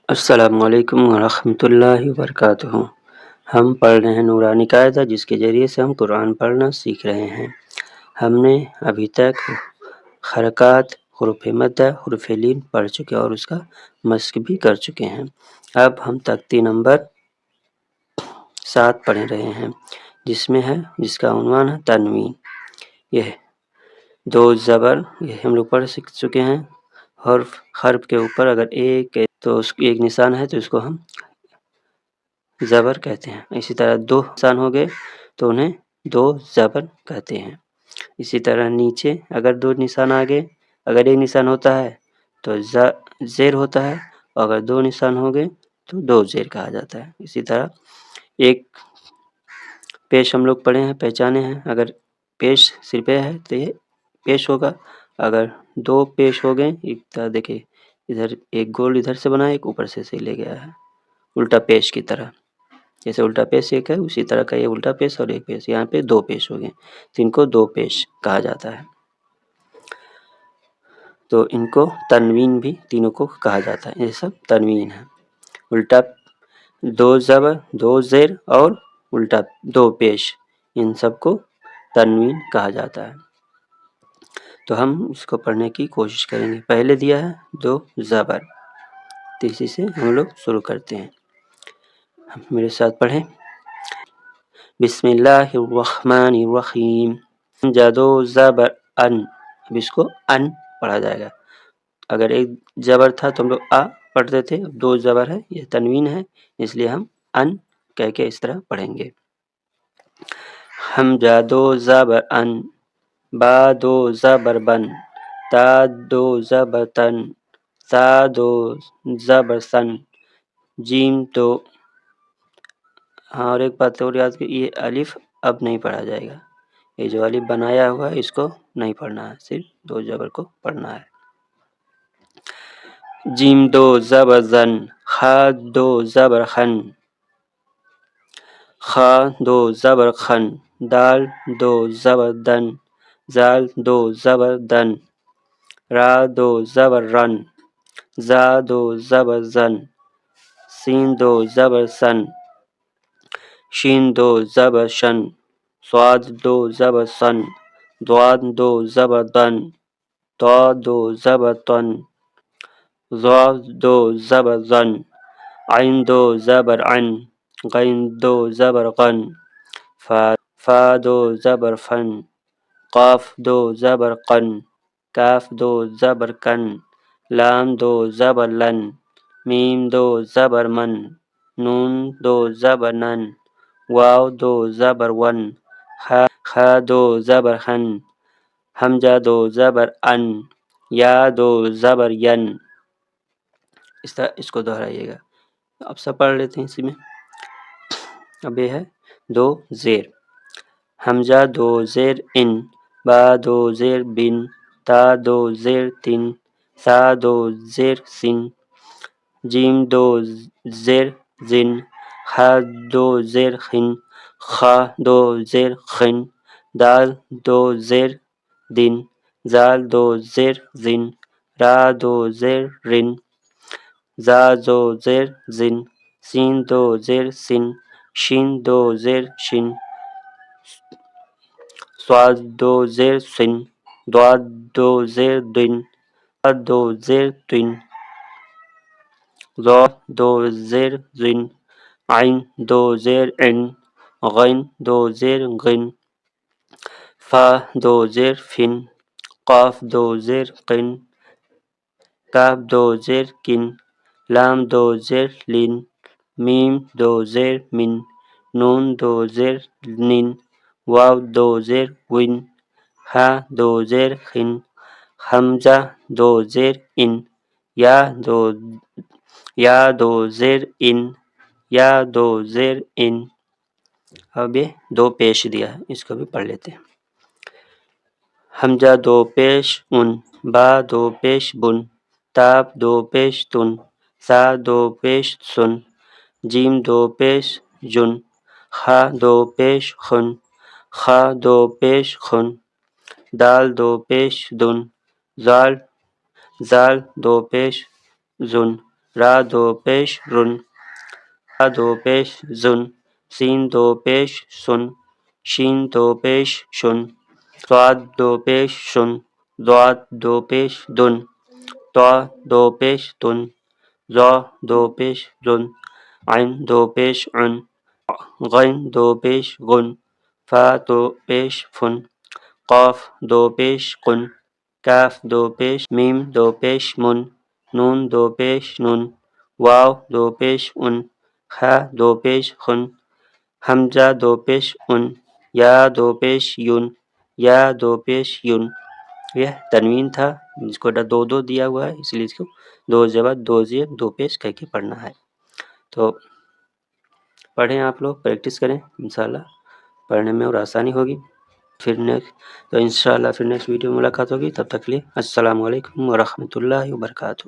السلام علیکم ورحمۃ اللہ وبرکاتہ۔ ہم پڑھ رہے ہیں نورانی قاعدہ، جس کے ذریعے سے ہم قرآن پڑھنا سیکھ رہے ہیں۔ ہم نے ابھی تک حرکات، حروف مدہ، حروف لین پڑھ چکے اور اس کا مشق بھی کر چکے ہیں۔ اب ہم تختی نمبر 7 پڑھ رہے ہیں، جس کا عنوان ہے تنوین۔ یہ دو زبر، یہ ہم لوگ پڑھ چکے ہیں۔ حرف کے اوپر اگر ایک نشان ہے تو اس کو ہم زبر کہتے ہیں۔ اسی طرح دو نشان ہو گئے تو انہیں دو زبر کہتے ہیں۔ اسی طرح نیچے اگر دو نشان آگے، اگر ایک نشان ہوتا ہے تو زیر ہوتا ہے، اور اگر دو نشان ہو گئے تو دو زیر کہا جاتا ہے۔ اسی طرح ایک پیش ہم لوگ پڑھے ہیں، پہچانے ہیں۔ اگر پیش صرف ہے تو یہ پیش ہوگا، اگر دو پیش ہو گئے، ایک طرح دیکھیں ادھر ایک گول ادھر سے بنا ہے، ایک اوپر سے لے گیا ہے الٹا پیش کی طرح۔ جیسے الٹا پیش ایک ہے، اسی طرح کا یہ الٹا پیش اور ایک پیش، یہاں پہ دو پیش ہو گئے تو ان کو دو پیش کہا جاتا ہے۔ تو ان کو تنوین بھی تینوں کو کہا جاتا ہے۔ یہ سب تنوین ہے، الٹا دو زبر، دو زیر اور الٹا دو پیش، ان سب کو تنوین کہا جاتا ہے۔ تو ہم اس کو پڑھنے کی کوشش کریں گے۔ پہلے دیا ہے دو زبر، تو اسی سے ہم لوگ شروع کرتے ہیں۔ میرے ساتھ پڑھیں۔ بسم اللہ الرحمن الرحیم۔ دو زبر ان، اب اس کو ان پڑھا جائے گا۔ اگر ایک زبر تھا تو ہم لوگ آ پڑھتے تھے، اب دو زبر ہے، یہ تنوین ہے، اس لیے ہم ان کہہ کے اس طرح پڑھیں گے۔ حمزہ دو زبر ان، با دو زبر بن، تا دو زبر تن، سا دو زبر سن، جیم دو۔ ہاں، اور ایک بات اور یاد کہ یہ الف اب نہیں پڑھا جائے گا، یہ جو الف بنایا ہوا ہے اس کو نہیں پڑھنا ہے، صرف دو زبر کو پڑھنا ہے۔ جیم دو زبر زن، خا دو زبر خن، خا دو زبر خن، دال دو زبر دن، زال دو زبر دن، را دو زبر رن، زا دو زبر زن، سین دو زبر سن، شین دو زبر شن، صاد دو زبر سن، ضاد دو زبر دن، طا دو زبر تن، ظا دو زبر زن، عین دو زبر عن، غین دو زبر غن، فا دو زبر فن، قاف دو زبر قن، کاف دو زبر کن، لام دو زبر لن، میم دو زبر من، نون دو زبر نن، واو دو زبر ون، خا دو زبر ہن، حمزہ دو زبر ان، یا دو زبر ین۔ اس طرح اس کو دہرائیے گا۔ اب سب پڑھ لیتے ہیں اسی میں۔ اب یہ ہے دو زیر۔ حمزہ دو زیر ان، با دو زیر بن، تا دو زیر تن، سا دو زیر سن، جیم دو زیر زن، خا دو زیر خن، خا دو زیر خن، دال دو زیر دن، زال دو زیر زن، را دو زیر رن، زا دو زیر زن، سین دو زیر سن، شین دو زیر شن، صاد دو زیر سن، ضاد دو زیر دن، طا دو زیر تن، ظا دو زیر زن، عین دو زیر عن، غین دو زیر غن، فا دو زیر فن، قاف دو زیر قن، کاف دو زیر کن، لام دو زیر لن، میم دو زیر من، نون دو زیر نن، واو دو زیر ون، ہا دو زیر خن، حمزہ دو زیر ان، یا دو زیر ان، یا دو زیر ان۔ اب یہ دو پیش دیا ہے، اس کو بھی پڑھ لیتے ہیں۔ حمزہ دو پیش ان، با دو پیش بن، تا دو پیش تن، سا دو پیش سن، جیم دو پیش جن، خا دو پیش خن، خا دو پیش خن، دال دو پیش دن، زال دو پیش زن، را دو پیش رن، را دو پیش زن، سین دو پیش سن، شین دو پیش شن، ضاد دو پیش شن، ضاد دو پیش دن، طا دو پیش تن، ظا دو پیش زن، عین دو پیش عن، غین دو پیش غن، فا دو پیش فن، قاف دو پیش قن، کاف دو پیش میم دو پیش من، نون دو پیش نن، واو دو پیش ان، خا دو پیش خن، حمزہ دو پیش ان، یا دو پیش یون، یا دو پیش یون. یہ تنوین تھا جس کو دو دو دیا ہوا ہے، اس لیے اس کو دو زبر دو زیر دو پیش کہہ کے پڑھنا ہے. تو پڑھیں آپ لوگ، پریکٹس کریں، انشاءاللہ پڑھنے میں اور آسانی ہوگی. پھر انشاءاللہ پھر نیکسٹ ویڈیو میں ملاقات ہوگی. تب تک کے لیے السلام علیکم ورحمۃ اللہ وبرکاتہ.